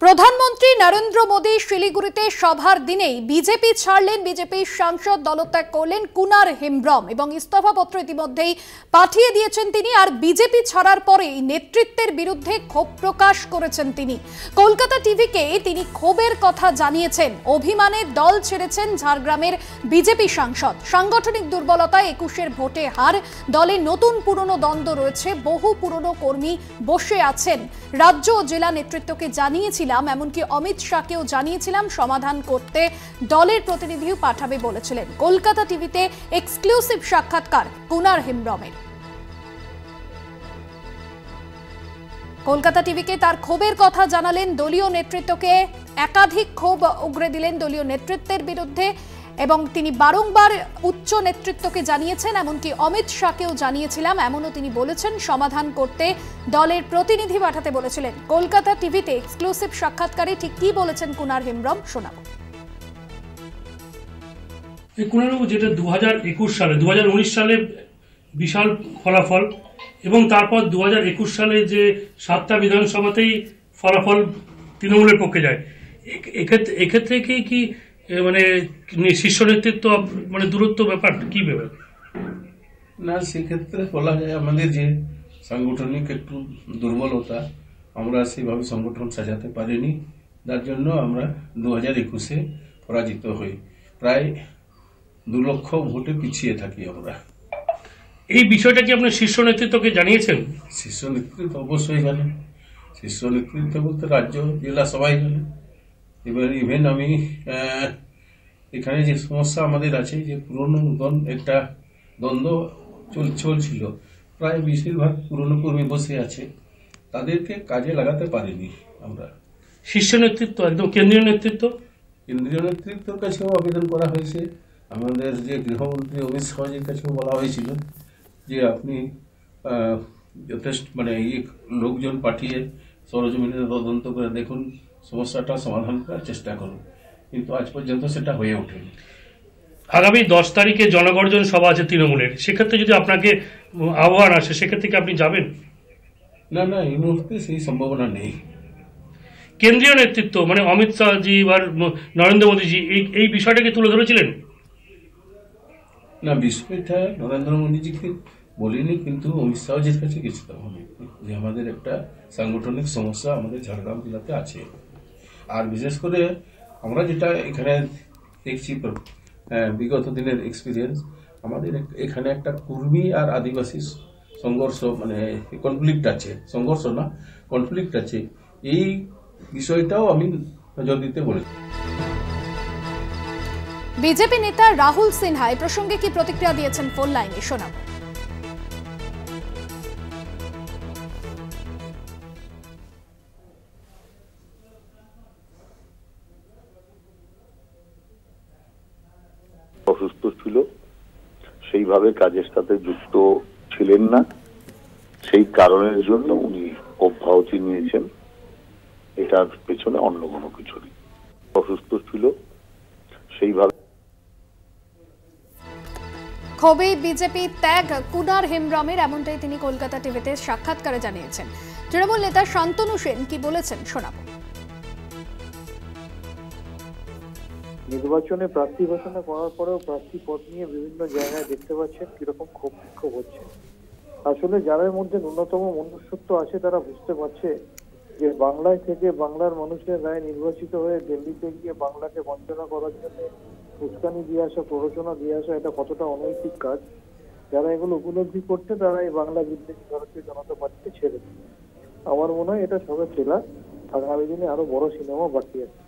প্রধানমন্ত্রী নরেন্দ্র মোদী শিলিগুড়িতে সভার দিনেই বিজেপি ছাড়লেন। বিজেপির সাংসদ দলত্যাগ করলেন কুনার হেমব্রম এবং ইস্তফাপত্র ইতিমধ্যেই পাঠিয়ে দিয়েছেন তিনি। আর বিজেপি ছাড়ার পরেই নেতৃত্বের বিরুদ্ধে ক্ষোভ প্রকাশ করেছেন তিনি। কলকাতা টিভিকে তিনি ক্ষোভের কথা জানিয়েছেন। অভিমানে দল ছেড়েছেন ঝাড়গ্রামের বিজেপি সাংসদ। সাংগঠনিক দুর্বলতায় 21-এর ভোটে হার, দলে নতুন পুরনো দ্বন্দ্ব রয়েছে, বহু পুরনো কর্মী বসে আছেন। রাজ্য ও জেলা নেতৃত্বকে জানিয়েছিলাম, এমনকি অমিত শাহকেও জানিয়েছিলাম, সমাধান করতে দলের প্রতিনিধিও পাঠাবে বলেছিলেন। কলকাতা টিভিতে এক্সক্লুসিভ সাক্ষাৎকার কুনার হেমব্রমের। কলকাতা টিভিকে তার ক্ষোভের কথা জানালেন। দলীয় নেতৃত্বকে একাধিক ক্ষোভ উগরে দিলেন দলীয় নেতৃত্বের বিরুদ্ধে এবং তিনি বারংবার উচ্চ নেতৃত্বকে জানিয়েছেন, এমনকি অমিত শাহকেও জানিয়েছিলাম, এমনও তিনি বলেছেন। সমাধান করতে দলের প্রতিনিধি পাঠাতে বলেছিলেন। কলকাতা টিভিতে এক্সক্লুসিভ সাক্ষাৎকারে ঠিক কি বলেছেন কুনার হেমব্রম শোনাব। কুনারবাবু, যেটা 2021 সালে 2019 সালে বিশাল ফলাফল এবং তারপর 2021 সালে যে 7টা বিধানসভাতেই ফলাফল তৃণমূলের পক্ষে যায়, এক্ষেত্রে কি মানে শীর্ষ নেতৃত্ব মানে দূরত্ব ব্যাপার কি ব্যাপার? না, সেক্ষেত্রে বলা যায় আমাদের যে সাংগঠনিক একটু দুর্বলতা, আমরা সেইভাবে সংগঠন সাজাতে পারিনি, যার জন্য আমরা 2021-এ পরাজিত হই। প্রায় 2 লক্ষ ভোটে পিছিয়ে থাকি আমরা। এই বিষয়টা কি আপনার শীর্ষ নেতৃত্বকে জানিয়েছেন? শীর্ষ নেতৃত্ব অবশ্যই জানে। শীর্ষ নেতৃত্ব বলতে রাজ্য জেলা সবাই জানে। এবার ইভেন আমি এখানে যে সমস্যা আমাদের আছে, যে পুরনো নতুন একটা দ্বন্দ্ব চলছিল, প্রায় বেশিরভাগ পুরনো কর্মী বসে আছে, তাদেরকে কাজে লাগাতে পারিনি আমরা। শীর্ষ নেতৃত্ব একদম কেন্দ্রীয় নেতৃত্বের কাছেও আবেদন করা হয়েছে। আমাদের যে গৃহমন্ত্রী অমিত শাহের কাছেও বলা হয়েছিল যে আপনি যথেষ্ট মানে লোকজন পাঠিয়ে সরজমিনে তদন্ত করে দেখুন, সমস্যাটা সমাধান করার চেষ্টা করুন, কিন্তু আজ পর্যন্ত সেটা হয়ে ওঠেনি। আগামী 10 তারিখে জনগর্জন সভা আছে তৃণমূলের, সেক্ষেত্রে যদি আপনাকে আহ্বান আসে, সেক্ষেত্রে কি আপনি যাবেন? না, এই মুহূর্তে সেই সম্ভাবনা নেই। কেন্দ্রীয় নেতৃত্ব মানে অমিত শাহজি আর নরেন্দ্র মোদীজি এই বিষয়টাকে তুলে ধরেছিলেন? না, বিষয়টা নরেন্দ্র মোদীজিকে বলিনি, কিন্তু অমিত শাহজির কাছে গেছিলাম আমি, যে আমাদের একটা সাংগঠনিক সমস্যা আমাদের ঝাড়গ্রাম জেলাতে আছে। আর বিশেষ করে আমরা যেটা এখানে দেখছি, বিগত দিনের এক্সপিরিয়েন্স, আমাদের এখানে একটা কুর্মী আর আদিবাসী সংঘর্ষ মানে কনফ্লিক্ট আছে, সংঘর্ষ না কনফ্লিক্ট আছে। এই বিষয়টাও আমি নজর দিতে বলেছি। বিজেপি নেতা রাহুল সিনহা এই প্রসঙ্গে কি প্রতিক্রিয়া দিয়েছেন ফোন লাইনে শোনাব। অসুস্থ ছিল, সেইভাবে কাজের সাথে যুক্ত ছিলেন না, সেই কারণের জন্য উনি অব্যাহতি নিয়েছেন। এটার পেছনে অন্য কোনো কিছু নেই। অসুস্থ ছিল, সেইভাবে। ক্ষোভে বিজেপি ত্যাগ কুনার হেমব্রমের, এমনটাই তিনি কলকাতা টিভিতে সাক্ষাৎকারে জানিয়েছেন। তৃণমূল নেতা শান্তনু সেন কি বলেছেন শোনাব। নির্বাচনে প্রার্থী ঘোষণা করার পরেও প্রার্থী পদ নিয়ে বিভিন্ন জায়গায় দেখতে পাচ্ছেন কিরকম ক্ষোভ বিক্ষোভ হচ্ছে। আসলে যাদের মধ্যে ন্যূনতম মনুষ্যত্ব আছে তারা বুঝতে পারছে যে বাংলায় থেকে বাংলার মানুষের রায় নির্বাচিত হয়ে দিল্লিতে গিয়ে বাংলাকে বঞ্চনা করার জন্য উস্কানি দিয়ে আসা, প্ররোচনা দিয়ে আসা, এটা কতটা অনৈতিক কাজ। যারা এগুলো উপলব্ধি করছে তারা এই বাংলা বিদ্বেষী ভারতীয় জনতা পার্টিকে ছেড়ে দেবে। আমার মনে হয় এটা সবে খেলা, আগামী দিনে আরো বড় সিনেমা বাকি আছে।